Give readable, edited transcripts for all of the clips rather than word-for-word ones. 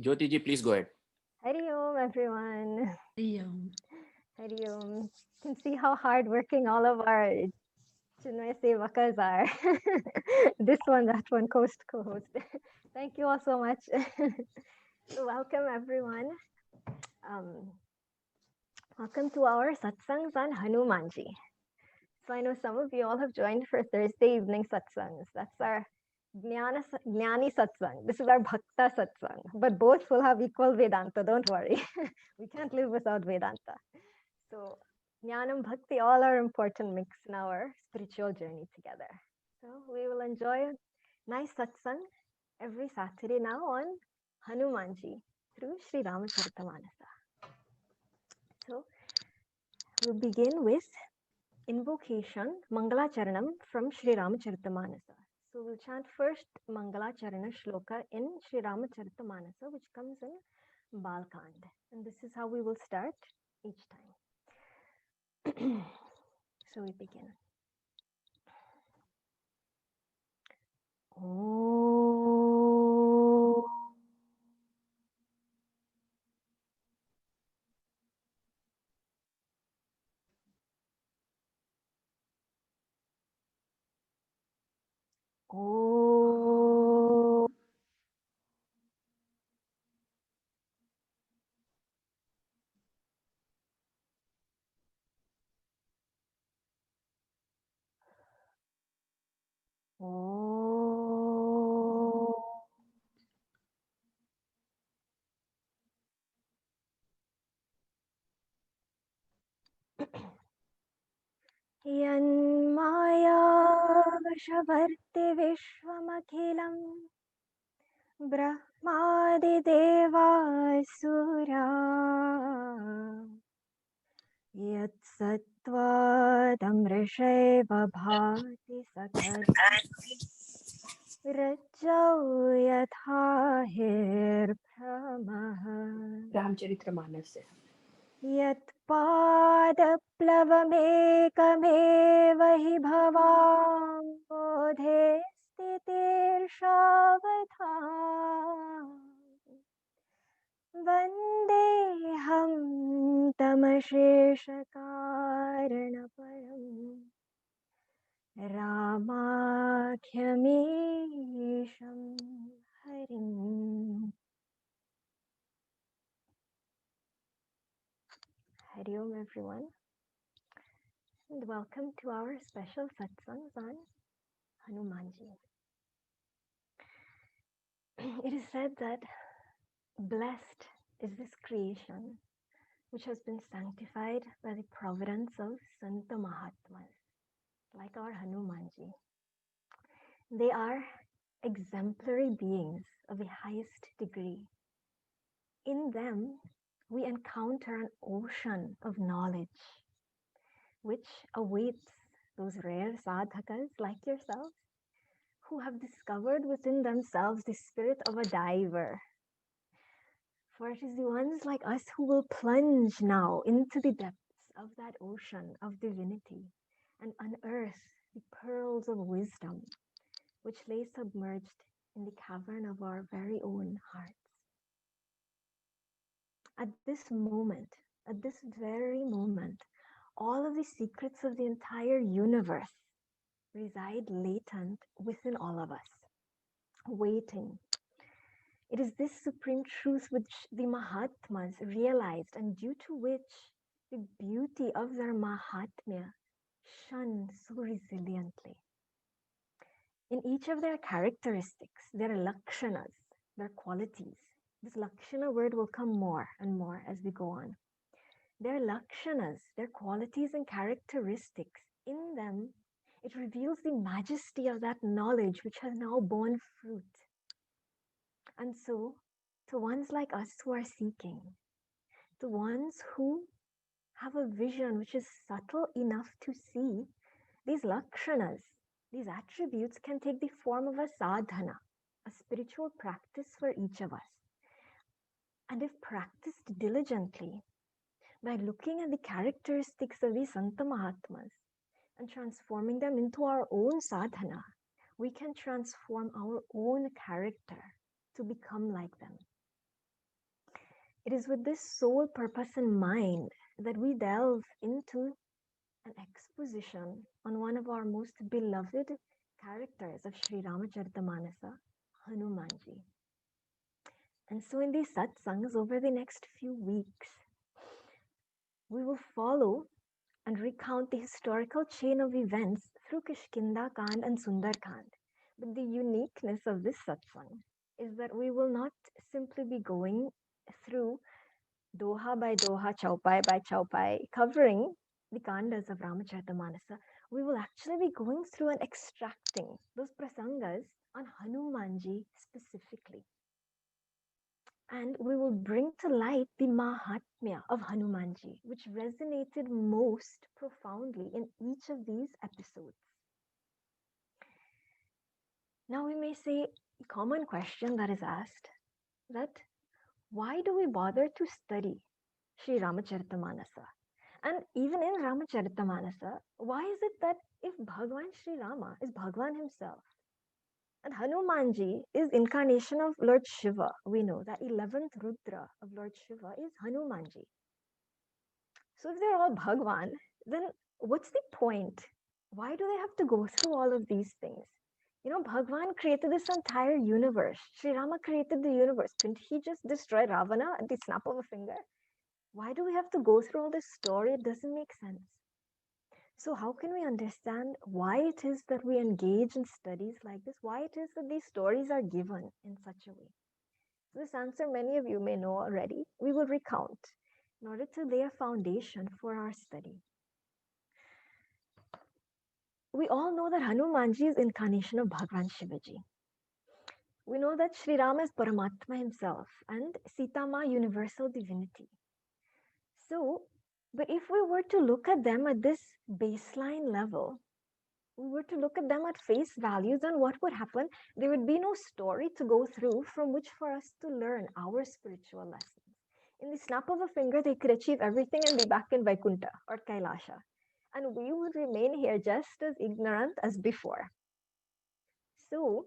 Jyoti ji, please go ahead. Hari Om, everyone. Yeah. Hari Om. You can see how hardworking all of our Chinmay Sevakas are. This one, that one, coast to coast. Thank you all so much. So welcome, everyone. Um, Welcome to our satsangs on Hanumanji. So I know some of you all have joined for Thursday evening satsangs. That's our Jnani satsang. This is our Bhakta satsang. But both will have equal Vedanta, don't worry. We can't live without Vedanta. So Jnanam Bhakti, all are important mix in our spiritual journey together. So we will enjoy a nice satsang every Saturday now on Hanumanji through Sri Ramacharitamanasa. So we'll begin with invocation Mangalacharanam from Sri Ramacharitamanasa. So we'll chant first Mangalacharana Shloka in Sri Ramacharitamanasa, which comes in Balkand. And this is how we will start each time. So we begin. Oh. Oh. Oh. यन्माया वशवर्ति विश्वमखिलम् ब्रह्मादिदेवासुरा यत्सत्त्वादमृषैव भाति सकलं रज्जौ यथा हिर्भ्रमः रामचरितमानस से। यत्पादप्लवमेकमेव हि भवाम्बोधे स्थितिर्षावधा वन्देऽहं तमशेषकारणपरम् रामाख्यमीशं हरिम्. Hari Om, everyone, and welcome to our special satsangs on Hanumanji. It is said that blessed is this creation which has been sanctified by the providence of Santa Mahatmas, like our Hanumanji. They are exemplary beings of the highest degree. In them, we encounter an ocean of knowledge, which awaits those rare sadhakas like yourselves, who have discovered within themselves the spirit of a diver. For it is the ones like us who will plunge now into the depths of that ocean of divinity and unearth the pearls of wisdom which lay submerged in the cavern of our very own hearts. At this moment, at this very moment, all of the secrets of the entire universe reside latent within all of us, waiting. It is this supreme truth which the Mahatmas realized and due to which the beauty of their Mahatmya shone so resiliently. In each of their characteristics, their lakshanas, their qualities, this lakshana word will come more and more as we go on. Their lakshanas, their qualities and characteristics, in them, it reveals the majesty of that knowledge which has now borne fruit. And so, to ones like us who are seeking, to ones who have a vision which is subtle enough to see, these lakshanas, these attributes can take the form of a sadhana, a spiritual practice for each of us. And if practiced diligently, by looking at the characteristics of these Santa Mahatmas and transforming them into our own sadhana, we can transform our own character to become like them. It is with this sole purpose in mind that we delve into an exposition on one of our most beloved characters of Sri Ramacharitamanasa, Hanumanji. And so, in these satsangs over the next few weeks, we will follow and recount the historical chain of events through Kishkinda Kand and Sundar Kand. But the uniqueness of this satsang is that we will not simply be going through doha by doha, chaupai by chaupai, covering the kandas of Ramacharitamanasa. We will actually be going through and extracting those prasangas on Hanumanji specifically. And we will bring to light the Mahatmya of Hanumanji, which resonated most profoundly in each of these episodes. Now we may say a common question that is asked that why do we bother to study Sri Ramacharitamanasa? And even in Ramacharitamanasa, why is it that if Bhagwan Sri Rama is Bhagwan himself, and Hanumanji is incarnation of Lord Shiva, we know that 11th Rudra of Lord Shiva is Hanumanji. So if they're all Bhagwan, then what's the point? Why do they have to go through all of these things? You know, Bhagwan created this entire universe. Sri Rama created the universe. Couldn't he just destroy Ravana at the snap of a finger? Why do we have to go through all this story? It doesn't make sense. So how can we understand why it is that we engage in studies like this? Why it is that these stories are given in such a way? So this answer many of you may know already. We will recount in order to lay a foundation for our study. We all know that Hanumanji is incarnation of Bhagwan Shivaji. We know that Sri Rama is Paramatma himself and Sita Ma universal divinity. So, but if we were to look at them at this baseline level, we were to look at them at face value, then what would happen? There would be no story to go through from which for us to learn our spiritual lessons. In the snap of a finger, they could achieve everything and be back in Vaikuntha or Kailasha. And we would remain here just as ignorant as before. So,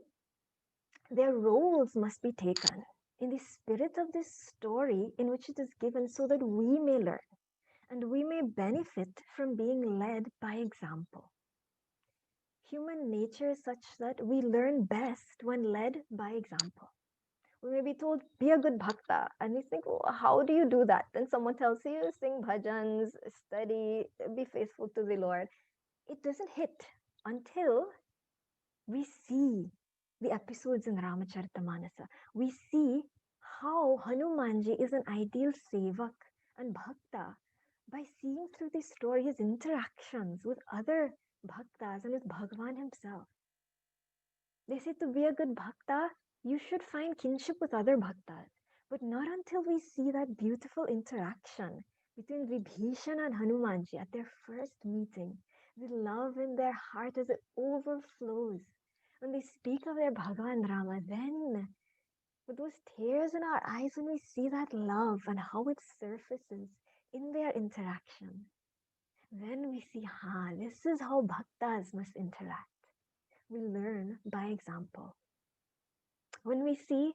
their roles must be taken in the spirit of this story in which it is given so that we may learn and we may benefit from being led by example. Human nature is such that we learn best when led by example. We may be told, be a good bhakta, and we think, oh, how do you do that? Then someone tells you, sing bhajans, study, be faithful to the Lord. It doesn't hit until we see the episodes in Ramacharitamanasa. We see how Hanumanji is an ideal sevak and bhakta by seeing through the story his interactions with other bhaktas and with Bhagwan himself. They say to be a good bhakta, you should find kinship with other bhaktas, but not until we see that beautiful interaction between Vibhishana and Hanumanji at their first meeting, the love in their heart as it overflows. When they speak of their Bhagavan Rama, then with those tears in our eyes when we see that love and how it surfaces in their interaction, then we see, this is how bhaktas must interact. We learn by example. When we see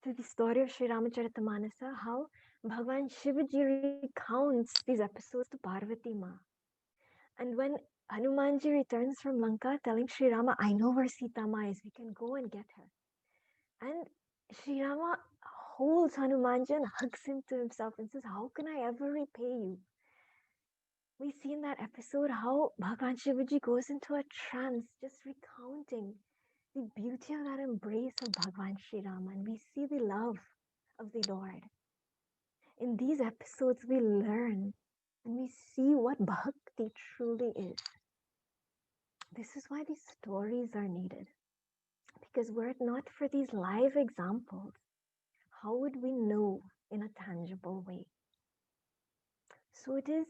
through the story of Sri Ramacharitamanasa how Bhagwan Shivaji recounts these episodes to Parvati Ma. And when Hanumanji returns from Lanka telling Sri Rama, I know where Sita Ma is, we can go and get her. And Sri Rama holds Hanumanji and hugs him to himself and says, how can I ever repay you? We see in that episode how Bhagwan Shivaji goes into a trance just recounting the beauty of that embrace of Bhagwan Sri Rama, and we see the love of the Lord. In these episodes, we learn and we see what bhakti truly is. This is why these stories are needed. Because were it not for these live examples, how would we know in a tangible way? So it is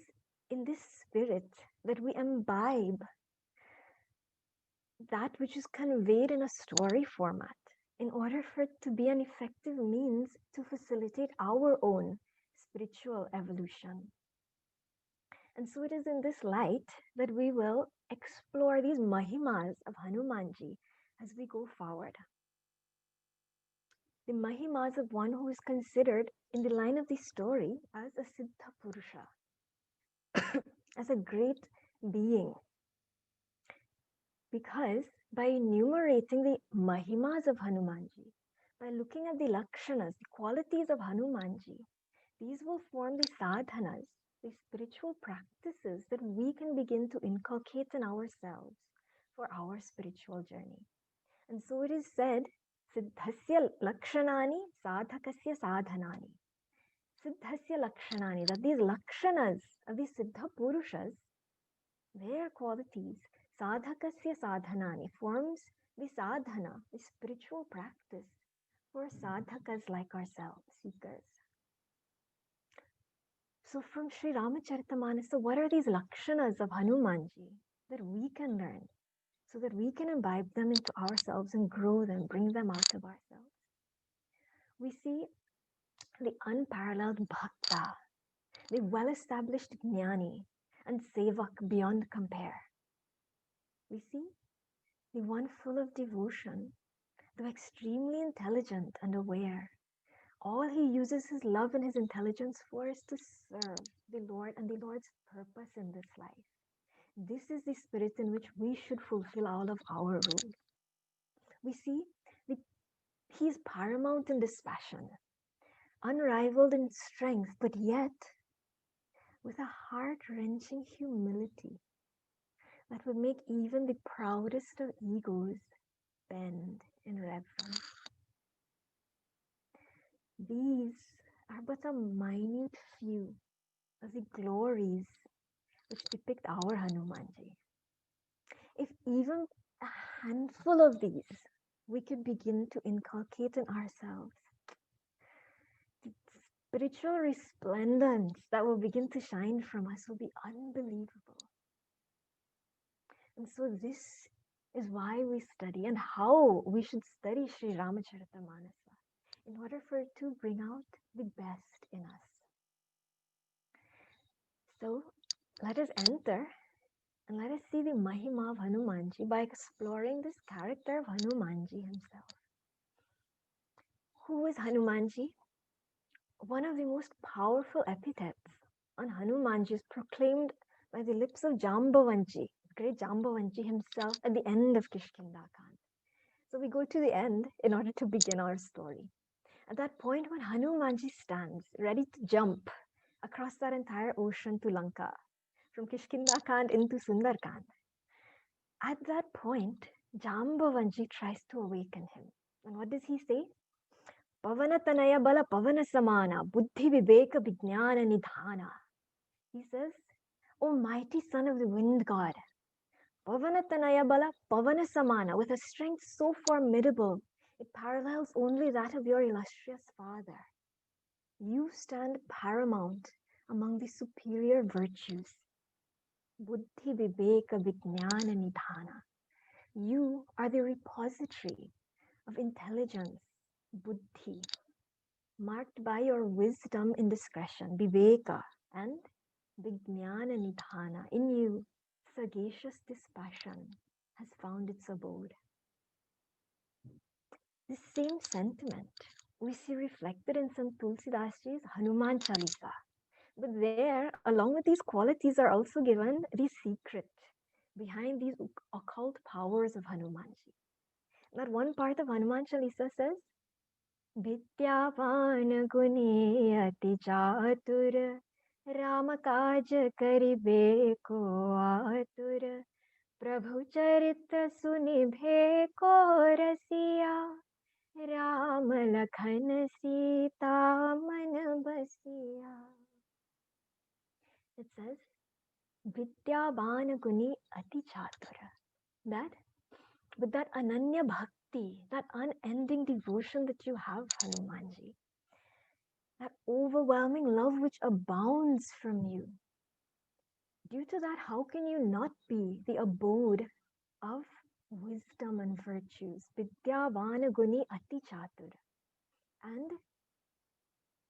in this spirit that we imbibe that which is conveyed in a story format in order for it to be an effective means to facilitate our own spiritual evolution. And so it is in this light that we will explore these mahimas of Hanumanji as we go forward. the Mahimas of one who is considered in the line of the story as a Siddha Purusha, as a great being. Because by enumerating the Mahimas of Hanumanji, by looking at the Lakshanas, the qualities of Hanumanji, these will form the sadhanas, the spiritual practices that we can begin to inculcate in ourselves for our spiritual journey. And so it is said, Siddhasya Lakshanani Sadhakasya Sadhanani. Siddhasya Lakshanani, that these Lakshanas of the Siddha Purushas, their qualities, Sadhakasya Sadhanani, forms the sadhana, the spiritual practice for sadhakas like ourselves, seekers. So from Sri Ramacharitamanasa, what are these Lakshanas of Hanumanji that we can learn so that we can imbibe them into ourselves and grow them, bring them out of ourselves? We see the unparalleled bhakta, the well-established jnani and sevak beyond compare. We see the one full of devotion, though extremely intelligent and aware. All he uses his love and his intelligence for is to serve the Lord and the Lord's purpose in this life. This is the spirit in which we should fulfill all of our role. We see that he is paramount in dispassion, unrivaled in strength, but yet with a heart-wrenching humility that would make even the proudest of egos bend in reverence. These are but a minute few of the glories which depict our Hanumanji. If even a handful of these we could begin to inculcate in ourselves, the spiritual resplendence that will begin to shine from us will be unbelievable. And so this is why we study and how we should study Sri Ramacharitamanasa in order for it to bring out the best in us. So let us enter and let us see the Mahima of Hanumanji by exploring this character of Hanumanji himself. Who is Hanumanji? One of the most powerful epithets on Hanumanji is proclaimed by the lips of Jambavanji, great Jambavanji himself, at the end of Kishkinda-Kand. So we go to the end in order to begin our story. At that point when Hanumanji stands ready to jump across that entire ocean to Lanka, from Kishkinda-Kand into Sundarkand, at that point, Jambavanji tries to awaken him. And what does he say? Pavanatanaya bala pavana samana buddhi viveka vijnana nidhana. He says, O mighty son of the wind god, Pavanatanaya bala pavana samana, with a strength so formidable, it parallels only that of your illustrious father. You stand paramount among the superior virtues. Buddhi viveka vijnana nidhana. You are the repository of intelligence, buddhi, marked by your wisdom in discretion, viveka, and vijnana nidhana. In you, sagacious dispassion has found its abode. This same sentiment we see reflected in Sant Tulsidasji's Hanuman Chalisa. But there, along with these qualities, are also given the secret behind these occult powers of Hanumanji. That one part of Hanuman Chalisa says, Vidyavan guni ati chatur, Rama kaj karibe ko atur, Prabhu charitra sunibhe ko rasiya, Ram lakhan sita man basiya. It says, Vidyavan guni ati chatur. That with that ananya bhakti, that unending devotion that you have, Hanumanji, that overwhelming love which abounds from you, due to that, how can you not be the abode of wisdom and virtues? Vidyavana guni ati chatur. And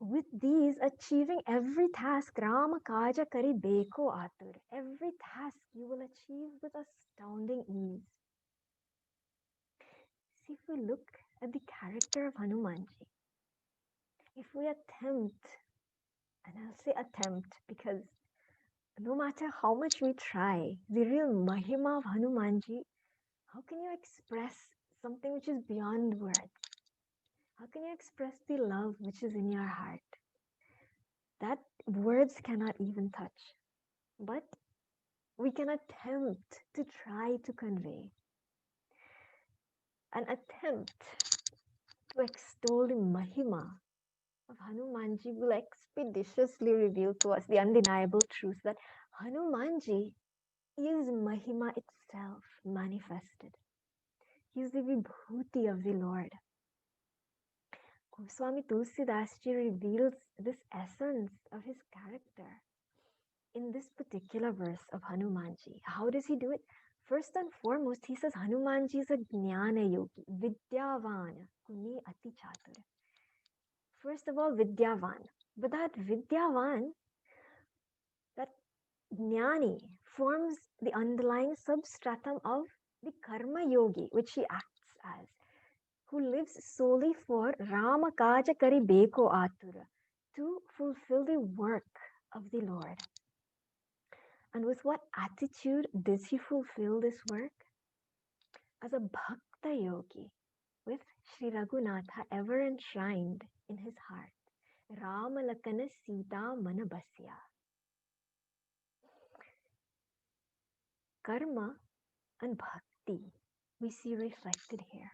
with these, achieving every task, Rama kaja kari beko atur. Every task you will achieve with astounding ease. See, if we look at the character of Hanumanji, if we attempt, and I'll say attempt because no matter how much we try, the real mahima of Hanumanji, how can you express something which is beyond words? How can you express the love which is in your heart? That words cannot even touch. But we can attempt to try to convey. An attempt to extol the mahima of Hanumanji will expeditiously reveal to us the undeniable truth that Hanumanji is mahima itself manifested. He is the vibhuti of the Lord. Goswami Tulsidas Ji reveals this essence of his character in this particular verse of Hanumanji. How does he do it? First and foremost, he says Hanumanji is a jnana yogi, vidyavan, kuni ati chatur. First of all, vidyavan. But that vidyavan, that jnani, forms the underlying substratum of the karma yogi, which he acts as, who lives solely for Rama kaja kari beko atura, to fulfill the work of the Lord. And with what attitude does he fulfill this work? As a bhakta yogi, with Sri Raghunatha ever enshrined in his heart. Rama lakana sita manabasya. Karma and bhakti we see reflected here.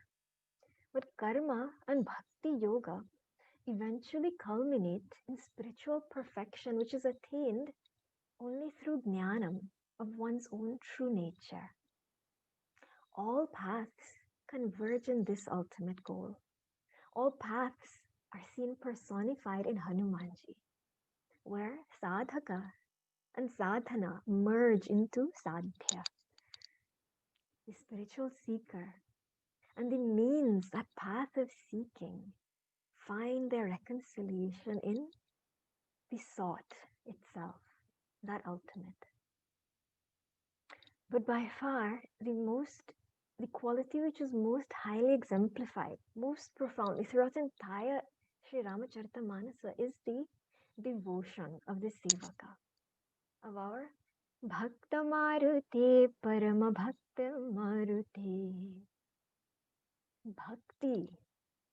But karma and bhakti yoga eventually culminate in spiritual perfection, which is attained only through jnanam of one's own true nature. All paths converge in this ultimate goal. All paths are seen personified in Hanumanji, where sadhaka and sadhana merge into sadhya. The spiritual seeker and the means, that path of seeking, find their reconciliation in the sought itself, that ultimate. But by far, the quality which is most highly exemplified, most profoundly throughout the entire Sri Ramacharitamanasa is the devotion of the Sevaka, of our Bhakta Marute Parama Bhakta Marute. Bhakti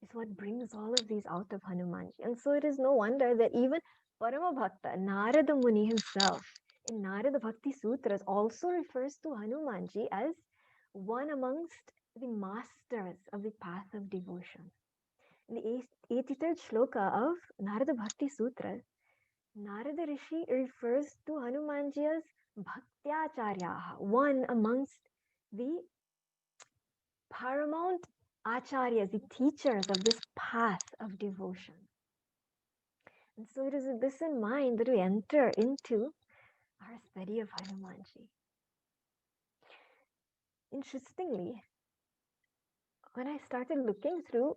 is what brings all of these out of Hanumanji. And so it is no wonder that even Parama Bhakta, Narada Muni himself, in Narada Bhakti Sutras, also refers to Hanumanji as one amongst the masters of the path of devotion. In the 83rd shloka of Narada Bhakti Sutra, Narada Rishi refers to Hanumanji as Bhaktyacharyaha, one amongst the paramount acharyas, the teachers of this path of devotion. And so it is with this in mind that we enter into our study of Hanumanji. Interestingly, when I started looking through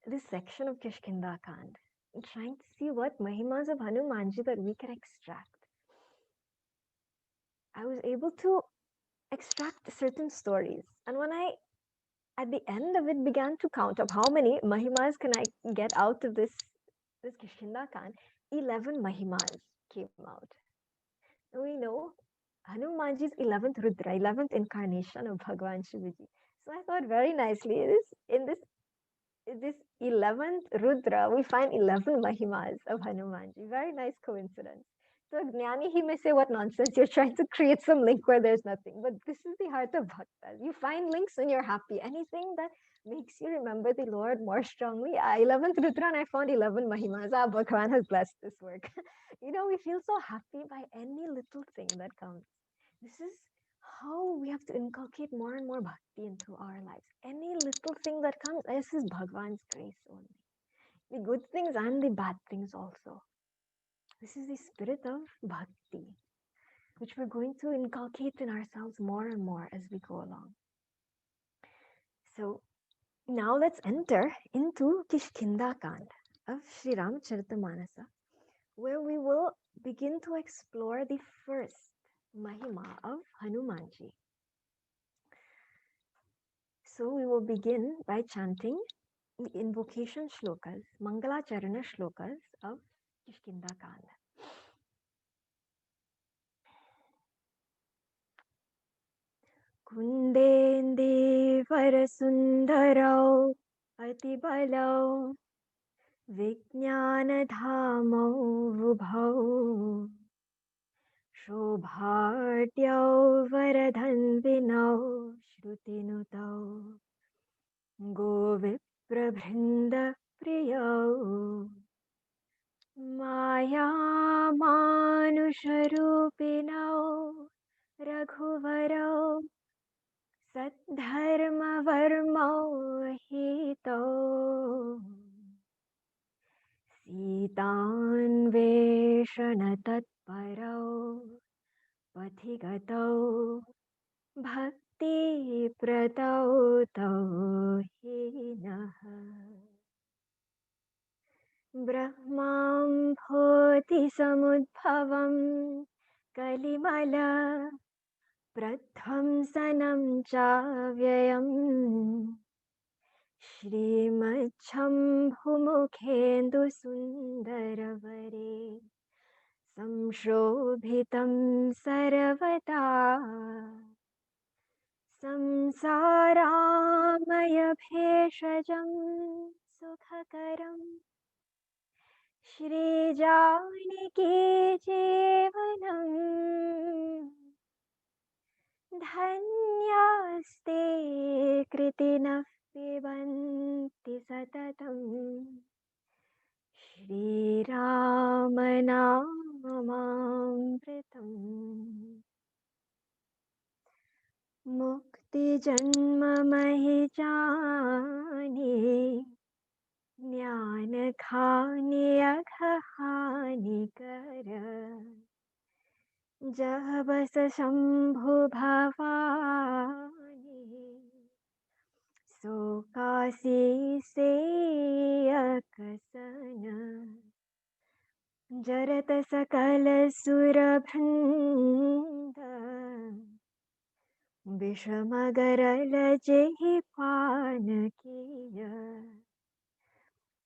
this section of Kishkinda Kand and trying to see what mahimas of Hanumanji that we can extract, I was able to extract certain stories. And when I, at the end of it, began to count up how many mahimas can I get out of this Kishkinda Kand, 11 mahimas came out. And we know Hanumanji's 11th Rudra, 11th incarnation of Bhagavan Shivaji. So I thought very nicely, in this 11th Rudra, we find 11 Mahimas of Hanumanji. Very nice coincidence. So Jnani, he may say, what nonsense, you're trying to create some link where there's nothing. But this is the heart of Bhaktas. You find links and you're happy. Anything that makes you remember the Lord more strongly. 11th Rudra and I found 11 Mahimas. Bhagavan has blessed this work. We feel so happy by any little thing that comes. This is how we have to inculcate more and more bhakti into our lives. Any little thing that comes, this is Bhagwan's grace only. The good things and the bad things also. This is the spirit of bhakti, which we're going to inculcate in ourselves more and more as we go along. So now let's enter into Kishkinda Kand of Sri Ramacharitamanasa, where we will begin to explore the first Mahima of Hanumanji. So we will begin by chanting the invocation shlokas, Mangalacharana shlokas of Kishkinda Kanda. Kundende Varasundarau Atibalau Vijnanadhamau Vubhau Shobhatyau Varadhanvinau Shrutinutau Goviprabhrinda Priyau Maya Manusharupinau Raghuvarau Saddharmavarmau Hito Sitanveshanatatparau Pathigatau Bhakti Pratau Tau Hinaha Brahmam Bhoti Samudbhavam Kalimala Pradhamsanam Chavyayam Shrimachambhumukhendu Sundaravare Samshobhitam Saravata Samsaramaya Bheshajam Sukhakaram Shri Janaki Jeevanam Dhanyaste Kritinah Pibanti Satatam Shri Ramanamamritam Mukti Janma Mahijani Jnana Khani Aghahani Kara जब शंभु भवानी सो काशी से अकसन जरत सकल सुर भृंद विषम गरल जेहि पान किय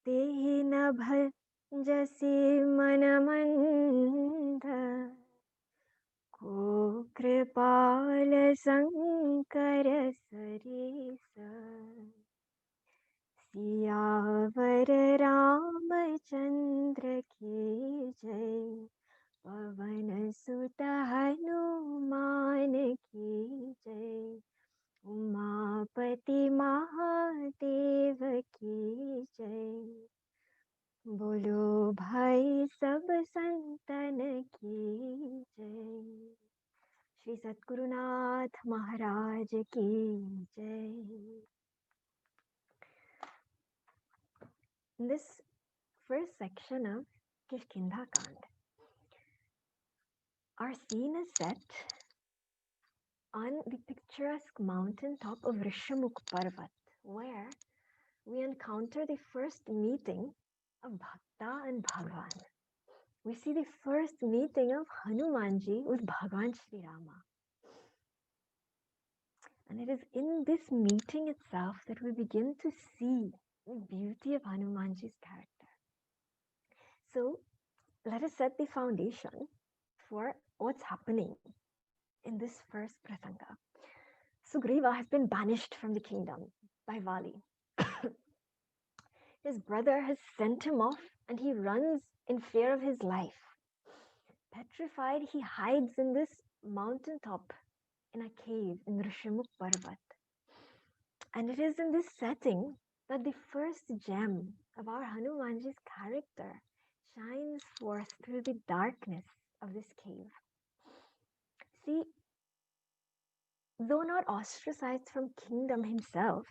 तेहि न भजसी मन मंद को कृपाल शंकर सरीस सियावर रामचंद्र की जय पवन सुत हनुमान की जय उमापति महादेव की जय बोलो भाई सब संतन की जय श्री सद्गुरुनाथ महाराज की जय. In this first section of Kishkinda Kand, our scene is set on the picturesque mountain top of Rishamukh Parvat, where we encounter the first meeting of Bhakta and Bhagwan. We see the first meeting of Hanumanji with Bhagwan Sri Rama. And it is in this meeting itself that we begin to see the beauty of Hanumanji's character. So let us set the foundation for what's happening in this first prasanga. Sugriva has been banished from the kingdom by Vali. His brother has sent him off and he runs in fear of his life. Petrified, he hides in this mountaintop in a cave in Rishamukh Parvat. And it is in this setting that the first gem of our Hanumanji's character shines forth through the darkness of this cave. See, though not ostracized from kingdom himself,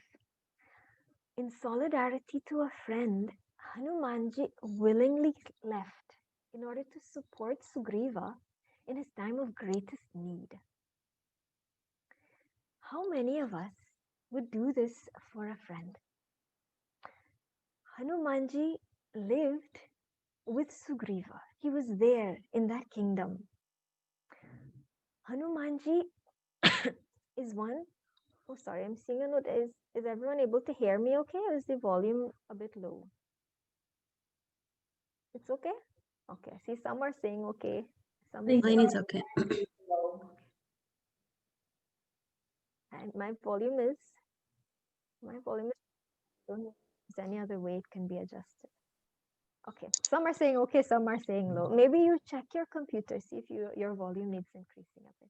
in solidarity to a friend, Hanumanji willingly left in order to support Sugriva in his time of greatest need. How many of us would do this for a friend? Hanumanji lived with Sugriva. He was there in that kingdom. Hanumanji is one Oh, sorry, I'm seeing a note. Is everyone able to hear me okay, or is the volume a bit low? It's okay? Okay. See, some are saying okay. Some are Mine saying is okay. and my volume is don't know if there's any other way it can be adjusted. Okay. Some are saying okay, some are saying low. Maybe you check your computer, see if your volume needs increasing a bit.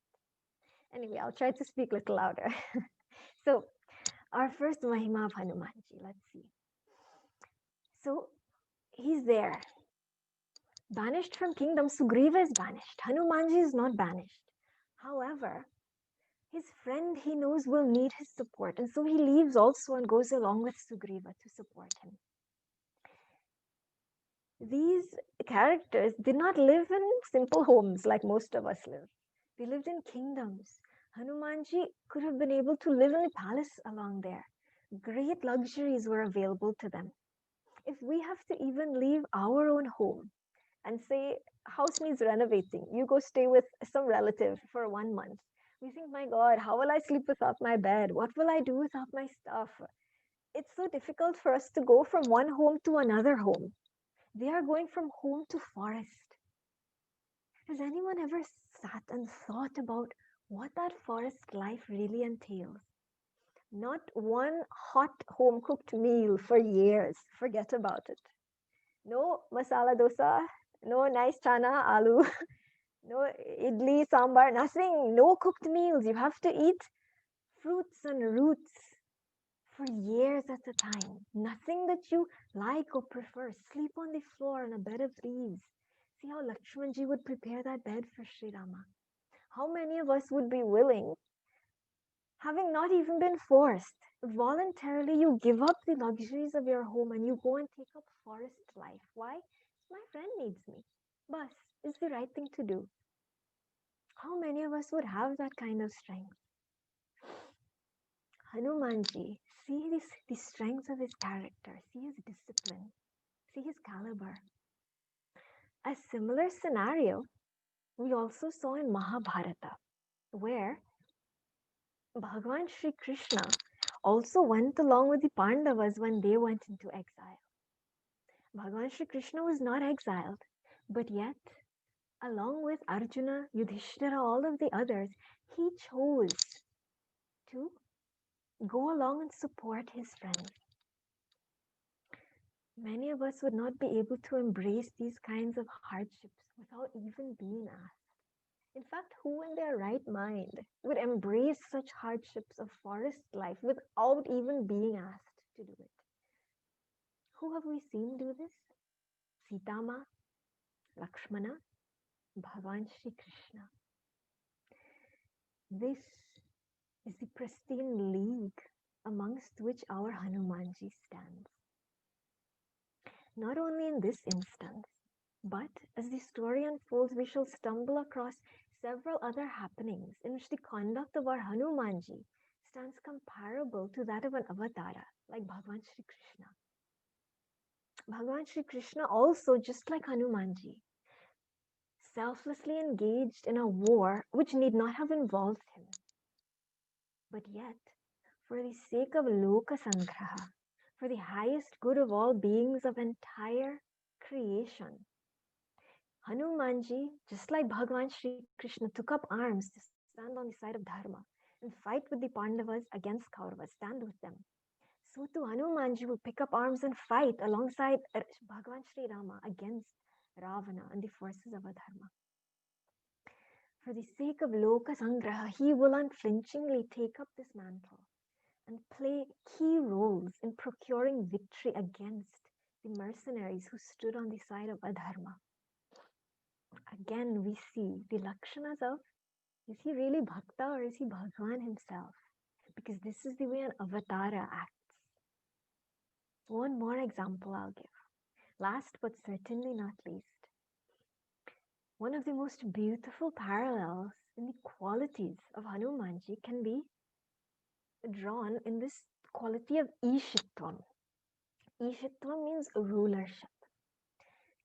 Anyway, I'll try to speak a little louder. So our first Mahima of Hanumanji, let's see. So he's there. Banished from kingdom, Sugriva is banished. Hanumanji is not banished. However, his friend he knows will need his support, and so he leaves also and goes along with Sugriva to support him. These characters did not live in simple homes like most of us live. They lived in kingdoms. Hanumanji could have been able to live in a palace along there. Great luxuries were available to them. If we have to even leave our own home and say, house needs renovating, you go stay with some relative for 1 month. We think, my God, how will I sleep without my bed? What will I do without my stuff? It's so difficult for us to go from one home to another home. They are going from home to forest. Has anyone ever sat and thought about what that forest life really entails? Not one hot home cooked meal for years. Forget about it. No masala dosa, no nice chana, aloo, no idli, sambar, nothing. No cooked meals. You have to eat fruits and roots for years at a time. Nothing that you like or prefer. Sleep on the floor on a bed of leaves. See how Lakshmanji would prepare that bed for Sri Rama. How many of us would be willing, having not even been forced, voluntarily you give up the luxuries of your home and you go and take up forest life? Why? My friend needs me. Bus is the right thing to do. How many of us would have that kind of strength? Hanumanji, see the strength of his character, see his discipline, see his caliber. A similar scenario we also saw in Mahabharata, where Bhagavan Sri Krishna also went along with the Pandavas when they went into exile. Bhagavan Sri Krishna was not exiled, but yet, along with Arjuna, Yudhishthira, all of the others, he chose to go along and support his friends. Many of us would not be able to embrace these kinds of hardships without even being asked. In fact, who in their right mind would embrace such hardships of forest life without even being asked to do it? Who have we seen do this? Sitama, Lakshmana, Bhagavan Shri Krishna. This is the pristine league amongst which our Hanumanji stands. Not only in this instance, but as the story unfolds, we shall stumble across several other happenings in which the conduct of our Hanumanji stands comparable to that of an avatara, like Bhagavan Shri Krishna. Bhagavan Shri Krishna also, just like Hanumanji, selflessly engaged in a war which need not have involved him. But yet, for the sake of Loka Sangraha, for the highest good of all beings of entire creation, Hanumanji, just like Bhagavan Shri Krishna, took up arms to stand on the side of Dharma and fight with the Pandavas against Kauravas, stand with them. So too Hanumanji will pick up arms and fight alongside Bhagavan Shri Rama against Ravana and the forces of Adharma. For the sake of Loka Sangraha, he will unflinchingly take up this mantle and play key roles in procuring victory against the mercenaries who stood on the side of Adharma. Again, we see the Lakshanas of, is he really Bhakta or is he Bhagwan himself? Because this is the way an avatara acts. One more example I'll give. Last but certainly not least, one of the most beautiful parallels in the qualities of Hanumanji can be drawn in this quality of Ishitvam. Ishitvam means rulership.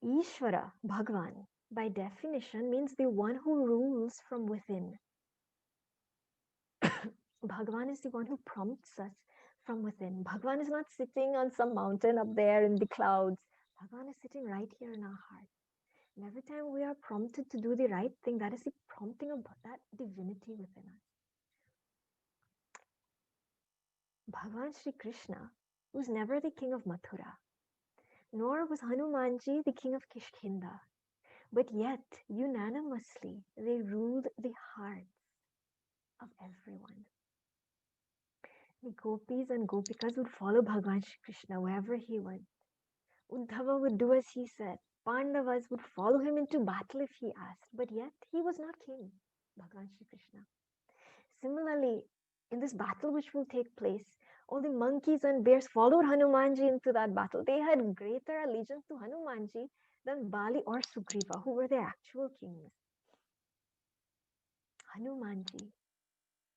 Ishvara, Bhagwan, by definition means the one who rules from within. Bhagavan is the one who prompts us from within. Bhagavan is not sitting on some mountain up there in the clouds. Bhagavan is sitting right here in our heart. And every time we are prompted to do the right thing, that is the prompting of that divinity within us. Bhagavan Sri Krishna was never the king of Mathura, nor was Hanumanji the king of Kishkinda. But yet, unanimously, they ruled the hearts of everyone. The gopis and gopikas would follow Bhagavan Shri Krishna wherever he went. Uddhava would do as he said. Pandavas would follow him into battle if he asked. But yet, he was not king, Bhagavan Shri Krishna. Similarly, in this battle which will take place, all the monkeys and bears followed Hanumanji into that battle. They had greater allegiance to Hanumanji than Bali or Sugriva, who were their actual kings. Hanumanji,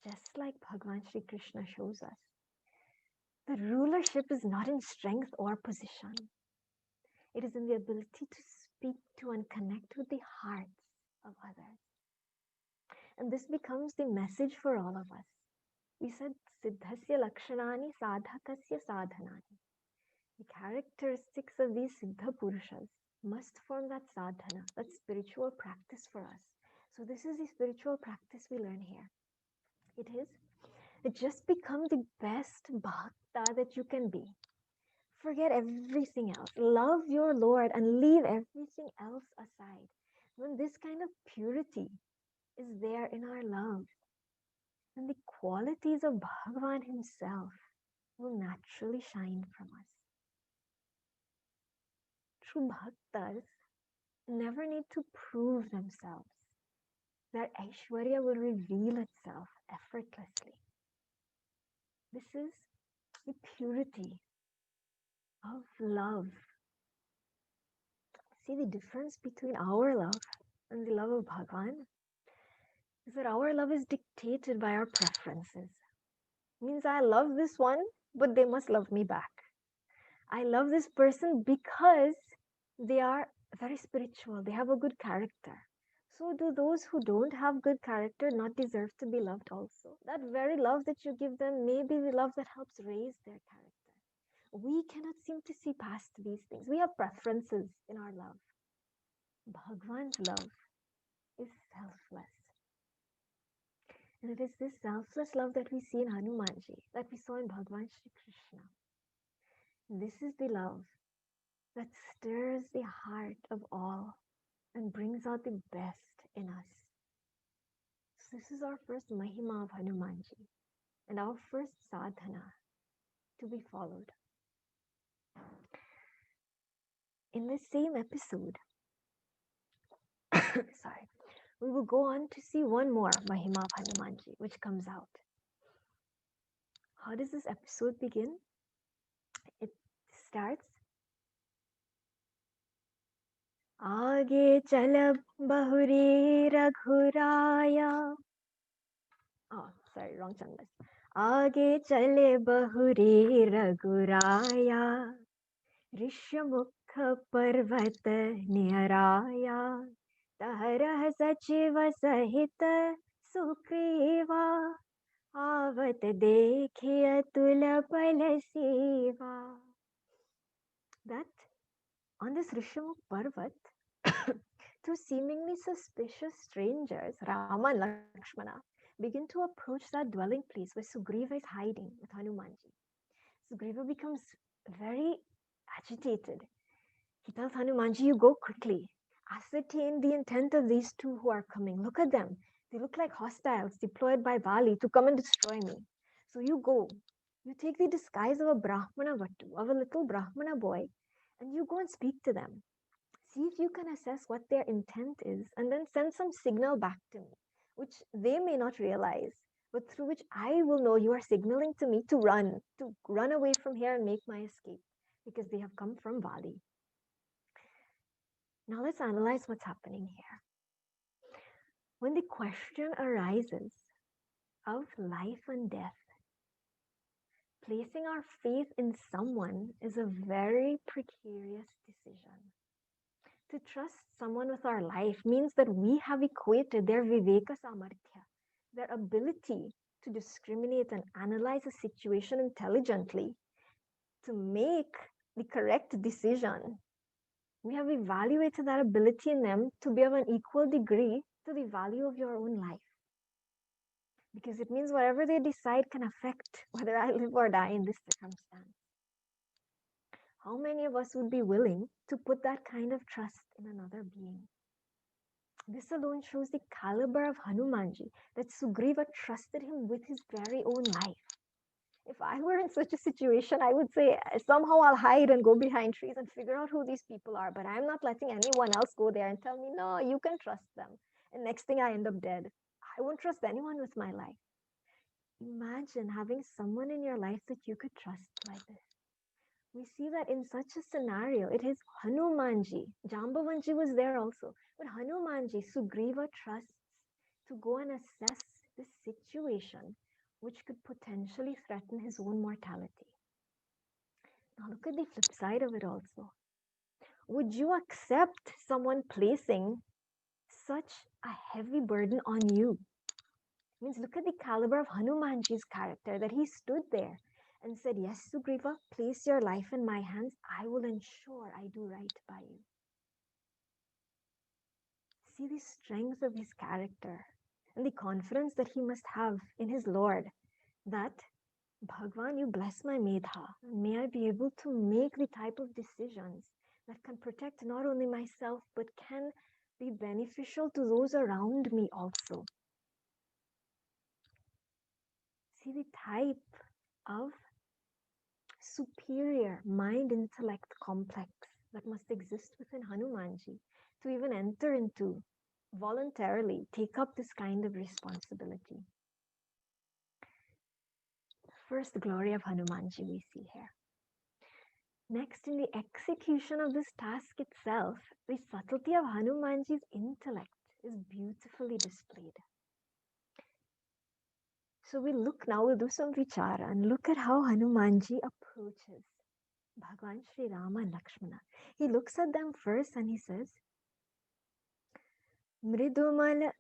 just like Bhagavan Shri Krishna shows us, the rulership is not in strength or position. It is in the ability to speak to and connect with the hearts of others. And this becomes the message for all of us. We said, Siddhasya Lakshanani Sadhakasya Sadhanani. The characteristics of these Siddha Purushas must form that sadhana, that spiritual practice for us. So this is the spiritual practice we learn here. It is, just become the best bhakta that you can be. Forget everything else. Love your Lord and leave everything else aside. When this kind of purity is there in our love, then the qualities of Bhagavan himself will naturally shine from us. True bhaktas never need to prove themselves. Their Aishwarya will reveal itself effortlessly. This is the purity of love. See, the difference between our love and the love of Bhagavan is that our love is dictated by our preferences. It means I love this one, but they must love me back. I love this person because they are very spiritual, they have a good character. So do those who don't have good character not deserve to be loved also? That very love that you give them may be the love that helps raise their character. We cannot seem to see past these things. We have preferences in our love. Bhagwan's love is selfless. And it is this selfless love that we see in Hanumanji, that we saw in Bhagavan Shri Krishna. This is the love that stirs the heart of all and brings out the best in us. So this is our first Mahima of Hanumanji and our first sadhana to be followed. In this same episode, we will go on to see one more Mahima of Hanumanji, which comes out. How does this episode begin? It starts, Aage chala bahuri raghuraya. Oh, sorry, wrong chandas. Aage chale bahuri raghuraya, Rishyamukh पर्वत निहराया, तहरह सचिव सहित सुग्रीवा, आवत देखिय तुल बल सेवा. That on this Rishamukh Parvat, two seemingly suspicious strangers, Rama and Lakshmana, begin to approach that dwelling place where Sugriva is hiding with Hanumanji. Sugriva becomes very agitated. He tells Hanumanji, you go quickly. Ascertain the intent of these two who are coming. Look at them. They look like hostiles deployed by Bali to come and destroy me. So you go. You take the disguise of a Brahmana Vattu, of a little Brahmana boy, and you go and speak to them. See if you can assess what their intent is, and then send some signal back to me, which they may not realize, but through which I will know you are signaling to me to run away from here and make my escape, because they have come from Bali. Now let's analyze what's happening here. When the question arises of life and death, placing our faith in someone is a very precarious decision. To trust someone with our life means that we have equated their viveka samarthya, their ability to discriminate and analyze a situation intelligently, to make the correct decision. We have evaluated that ability in them to be of an equal degree to the value of your own life. Because it means whatever they decide can affect whether I live or die in this circumstance. How many of us would be willing to put that kind of trust in another being? This alone shows the caliber of Hanumanji, that Sugriva trusted him with his very own life. If I were in such a situation, I would say somehow I'll hide and go behind trees and figure out who these people are. But I'm not letting anyone else go there and tell me, no, you can trust them. And next thing I end up dead. I won't trust anyone with my life. Imagine having someone in your life that you could trust like this. We see that in such a scenario, it is Hanumanji. Jambavanji was there also. But Hanumanji, Sugriva trusts to go and assess this situation which could potentially threaten his own mortality. Now look at the flip side of it also. Would you accept someone placing such a heavy burden on you? Means look at the caliber of Hanumanji's character, that he stood there and said, yes, Sugriva, place your life in my hands. I will ensure I do right by you. See the strength of his character and the confidence that he must have in his Lord, that Bhagwan, you bless my medha, and may I be able to make the type of decisions that can protect not only myself, but can be beneficial to those around me also. See the type of superior mind-intellect complex that must exist within Hanumanji to even enter into, voluntarily take up this kind of responsibility. First glory of Hanumanji we see here. Next, in the execution of this task itself, the subtlety of Hanumanji's intellect is beautifully displayed. So we'll do some vichara and look at how Hanumanji approaches Bhagwan Sri Rama and Lakshmana. He looks at them first and he says, Mridula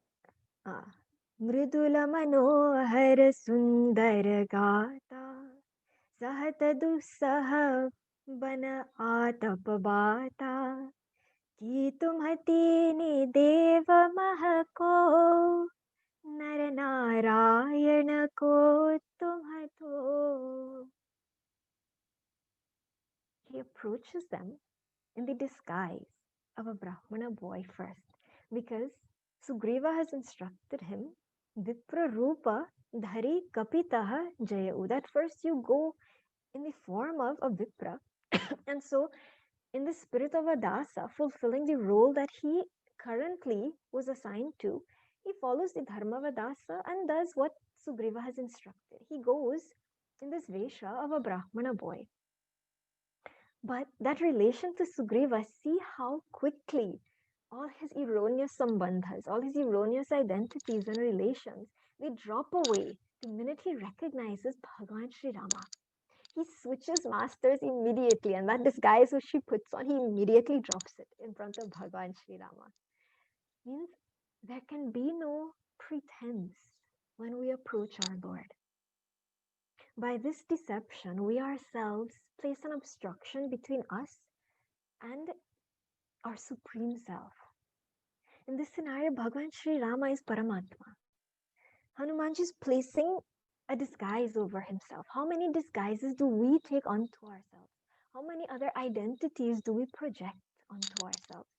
manohar sundar gata sahatadu sah bana atapabata ki tumhatini deva mahako Nara Narayana ko tumhato. He approaches them in the disguise of a Brahmana boy first, because Sugriva has instructed him, Vipra Rupa Dhari Kapitaha Jayau, that first you go in the form of a Vipra, and so in the spirit of a Dasa, fulfilling the role that he currently was assigned to, he follows the Dharma of a Dasa and does what Sugriva has instructed. He goes in this Vesha of a Brahmana boy. But that relation to Sugriva, see how quickly all his erroneous sambandhas, all his erroneous identities and relations, they drop away the minute he recognizes Bhagavan Sri Rama. He switches masters immediately, and that disguise which she puts on, he immediately drops it in front of Bhagavan Sri Rama. Means there can be no pretense when we approach our Lord. By this deception, we ourselves place an obstruction between us and our Supreme Self. In this scenario, Bhagavan Sri Rama is Paramatma. Hanumanji is placing a disguise over himself. How many disguises do we take onto ourselves? How many other identities do we project onto ourselves?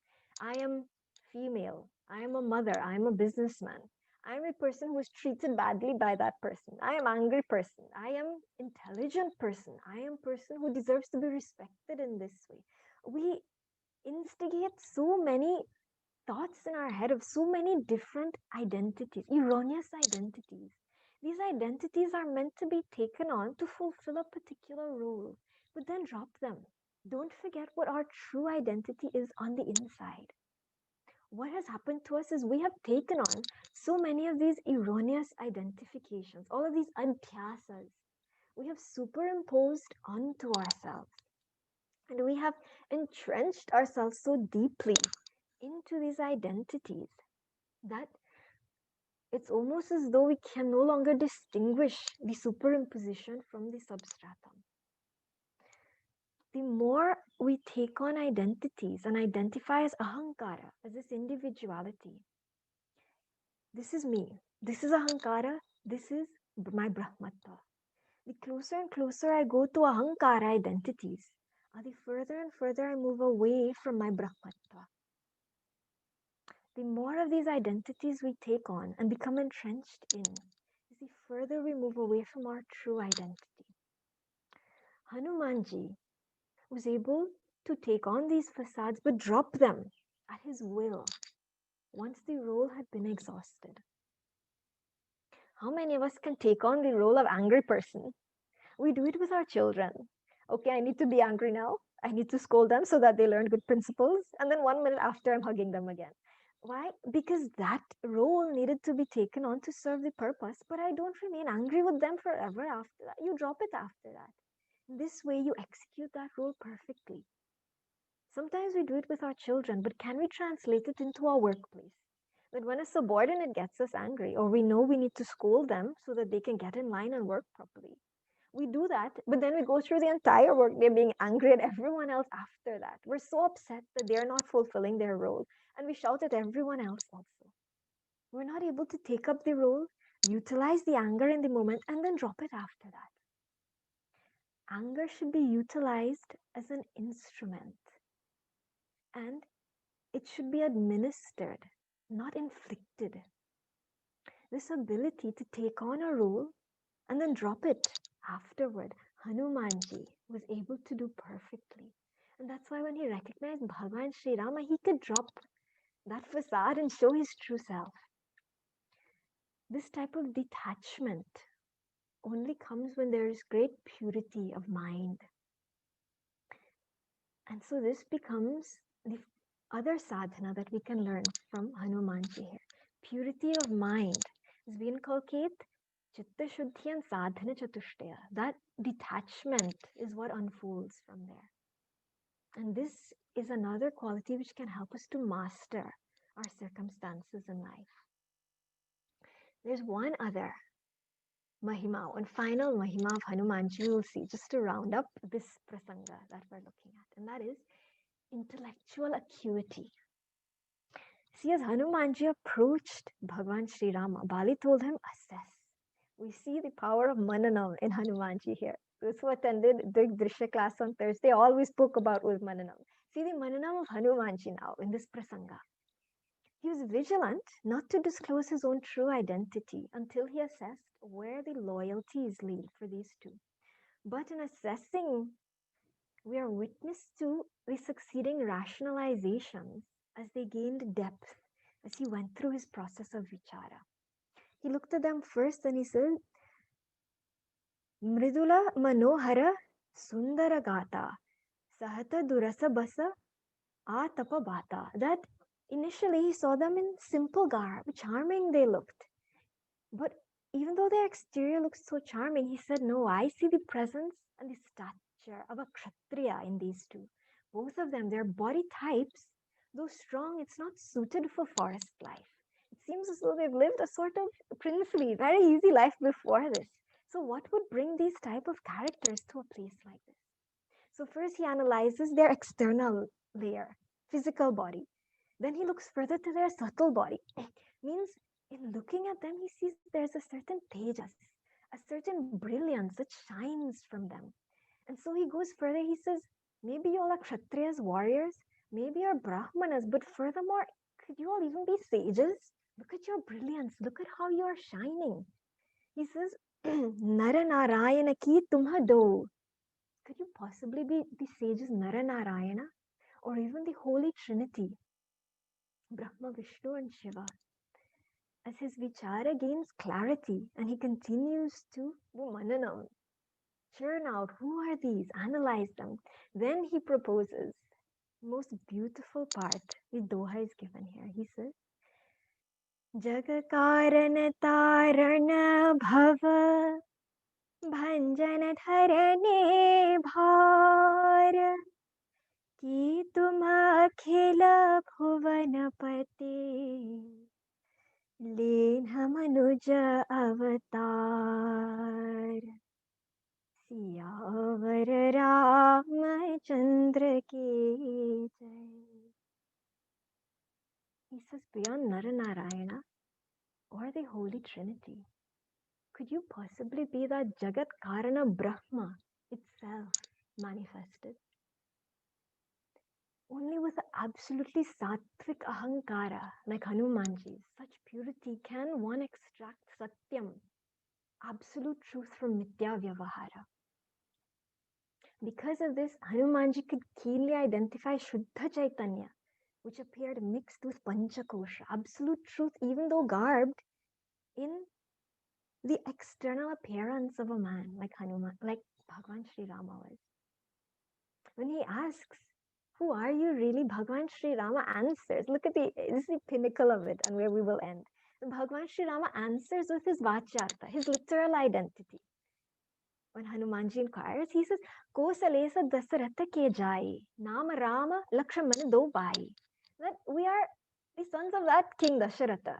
I am female. I am a mother. I am a businessman. I am a person who is treated badly by that person. I am an angry person. I am intelligent person. I am a person who deserves to be respected in this way. We instigate so many thoughts in our head of so many different identities, erroneous identities. These identities are meant to be taken on to fulfill a particular role, but then drop them. Don't forget what our true identity is on the inside. What has happened to us is we have taken on so many of these erroneous identifications, all of these adhyasas. We have superimposed onto ourselves. And we have entrenched ourselves so deeply into these identities that It's almost as though we can no longer distinguish the superimposition from the substratum. The more we take on identities and identify as ahankara, as this individuality, this is me, this is ahankara, this is my brahmatva. The closer and closer I go to ahankara identities, the further and further I move away from my brahmatva. The more of these identities we take on and become entrenched in, the further we move away from our true identity. Hanumanji was able to take on these facades but drop them at his will once the role had been exhausted. How many of us can take on the role of angry person? We do it with our children. Okay, I need to be angry now. I need to scold them so that they learn good principles. And then 1 minute after, I'm hugging them again. Why? Because that role needed to be taken on to serve the purpose, but I don't remain angry with them forever after that. You drop it after that. This way, you execute that role perfectly. Sometimes we do it with our children, but can we translate it into our workplace? That when a subordinate gets us angry, or we know we need to scold them so that they can get in line and work properly, we do that, but then we go through the entire workday being angry at everyone else after that. We're so upset that they're not fulfilling their role, and we shout at everyone else also. We're not able to take up the role, utilize the anger in the moment, and then drop it after that. Anger should be utilized as an instrument, and it should be administered, not inflicted. This ability to take on a role and then drop it afterward, Hanumanji was able to do perfectly. And that's why when he recognized Bhagavan Sri Rama, he could drop that facade and show his true self. This type of detachment only comes when there is great purity of mind. And so this becomes the other sadhana that we can learn from Hanumanji here. Purity of mind. As we inculcate Chitta Shuddhi and Sadhana Chatushtaya, that detachment is what unfolds from there. And this is another quality which can help us to master our circumstances in life. There's one other Mahima, one final Mahima of Hanumanji we will see just to round up this prasanga that we're looking at, and that is intellectual acuity. See, as Hanumanji approached Bhagavan Sri Rama, Bali told him, assess. We see the power of Mananam in Hanumanji here. Those who attended the Drishya class on Thursday always spoke about was Mananam. See the Mananam of Hanumanji now in this prasanga. He was vigilant not to disclose his own true identity until he assessed where the loyalties lead for these two. But in assessing, we are witness to the succeeding rationalizations as they gained depth as he went through his process of vichara. He looked at them first and he said, Mridula Manohara Sundara Gata Sahata Durasa Basa Atapa Bata. That initially he saw them in simple garb, charming they looked. But even though their exterior looked so charming, he said, no, I see the presence and the stature of a Kshatriya in these two. Both of them, their body types, though strong, it's not suited for forest life. It seems as though they've lived a sort of princely, very easy life before this. So what would bring these type of characters to a place like this? So first he analyzes their external layer, physical body. Then he looks further to their subtle body. Means in looking at them, he sees there's a certain tejas, a certain brilliance that shines from them. And so he goes further, he says, maybe you all are Kshatriyas, warriors, maybe you're Brahmanas, but furthermore, could you all even be sages? Look at your brilliance, look at how you are shining. He says, Nara Narayana ki tumha do. Could you possibly be the sages Nara Narayana? Or even the Holy Trinity, Brahma, Vishnu and Shiva? As his vichara gains clarity and he continues to do mananam, churn out who are these, analyze them. Then he proposes most beautiful part. The doha is given here. He says, Jagakarana tarana bhava bhanjana dharane bhara ki tum akhila bhuvanapati लीन हम Jai. He says, beyond Naranarayana or the Holy Trinity, could you possibly be that Jagat Karana Brahma itself manifested? Only with absolutely sattvic ahankara like Hanumanji, such purity can one extract satyam, absolute truth from mithya vyavahara. Because of this, Hanumanji could keenly identify Shuddha Chaitanya, which appeared mixed with Panchakosha, absolute truth, even though garbed in the external appearance of a man like Hanuman, like Bhagwan Sri Rama was. When he asks, who are you really? Bhagwan Sri Rama answers. Look at this is the pinnacle of it and where we will end. And Bhagwan Sri Rama answers with his vachartha, his literal identity. When Hanumanji inquires, he says, Kosalesa Dasaratha ke jai, Nama Rama Lakshmana do bhai. That we are the sons of that king Dasharatha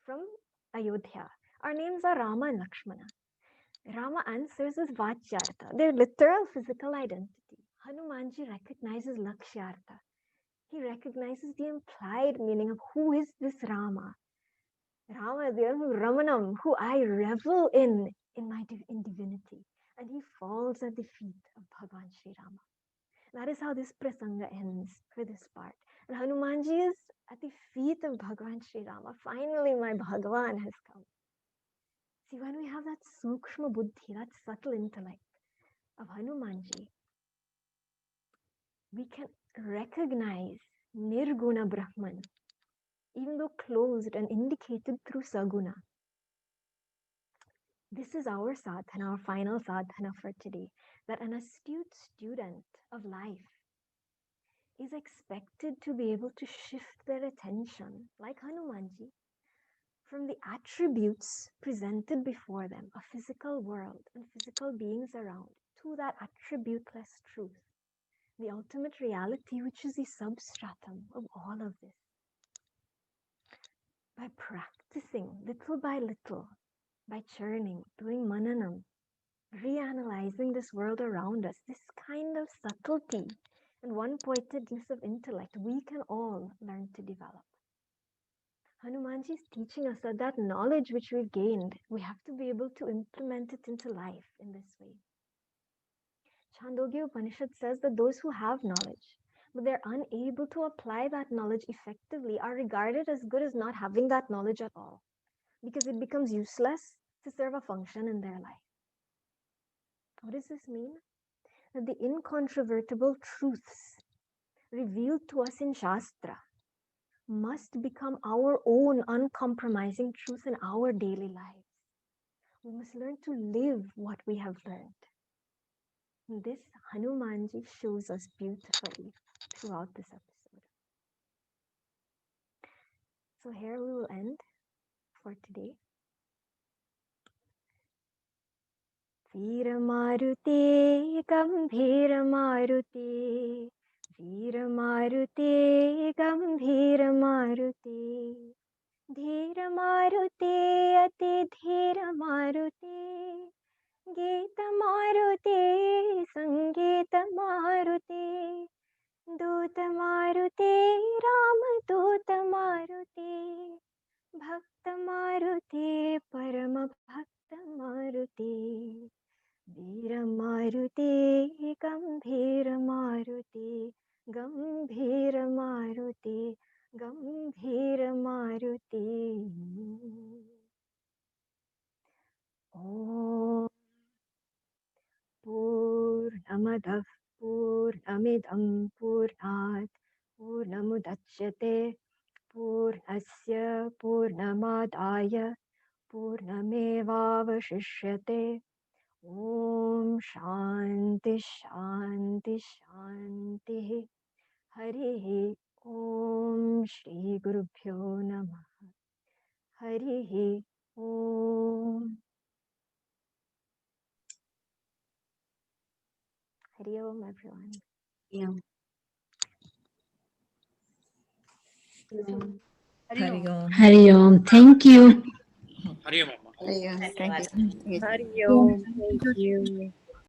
from Ayodhya. Our names are Rama and Lakshmana. Rama answers with Vachyartha, their literal physical identity. Hanumanji recognizes Lakshyartha. He recognizes the implied meaning of who is this Rama. Rama, the Ramanam, who I revel in divinity. And he falls at the feet of Bhagwan Sri Rama. That is how this prasanga ends for this part. And Hanumanji is at the feet of Bhagwan Sri Rama. Finally, my Bhagavan has come. See, when we have that sukshma buddhi, that subtle intellect of Hanumanji, we can recognize Nirguna Brahman, even though closed and indicated through Saguna. This is our sadhana, our final sadhana for today, that an astute student of life is expected to be able to shift their attention, like Hanumanji, from the attributes presented before them, a physical world and physical beings around, to that attributeless truth, the ultimate reality, which is the substratum of all of this. By practicing little by little, by churning, doing mananam, reanalyzing this world around us, this kind of subtlety and one-pointedness of intellect, we can all learn to develop. Hanumanji is teaching us that that knowledge which we've gained, we have to be able to implement it into life in this way. Chandogya Upanishad says that those who have knowledge, but they're unable to apply that knowledge effectively, are regarded as good as not having that knowledge at all, because it becomes useless to serve a function in their life. What does this mean? That the incontrovertible truths revealed to us in Shastra must become our own uncompromising truth in our daily lives. We must learn to live what we have learned. And this Hanumanji shows us beautifully throughout this episode. So here we will end for today. Veera-Maruti, Gambhira-Maruti, Veera-Maruti, Gambhira-Maruti, Dhira-Maruti, Ati-Dhira-Maruti, Geeta-Maruti, Sangeeta-Maruti, Duta-Maruti, Rama-Duta-Maruti, Bhakta-Maruti, Parama-Bhakta-Maruti, Veera-Maruti, Gambhira-Maruti, Gambhira-Maruti, Gambhira-Maruti. Om Purnamadah Purnamidam Purnat Purnamudachyate Purnasya Purnamadaya Purnamevavashishyate. Om Shanti Shanti Shanti. Harihi Om Shri Gurubhyo Namah. Harihi Om. Hari Om, everyone. Yeah. Hari Om. Hari Om. Thank you. Hari Om. Thank you. Hari Om. Thank you.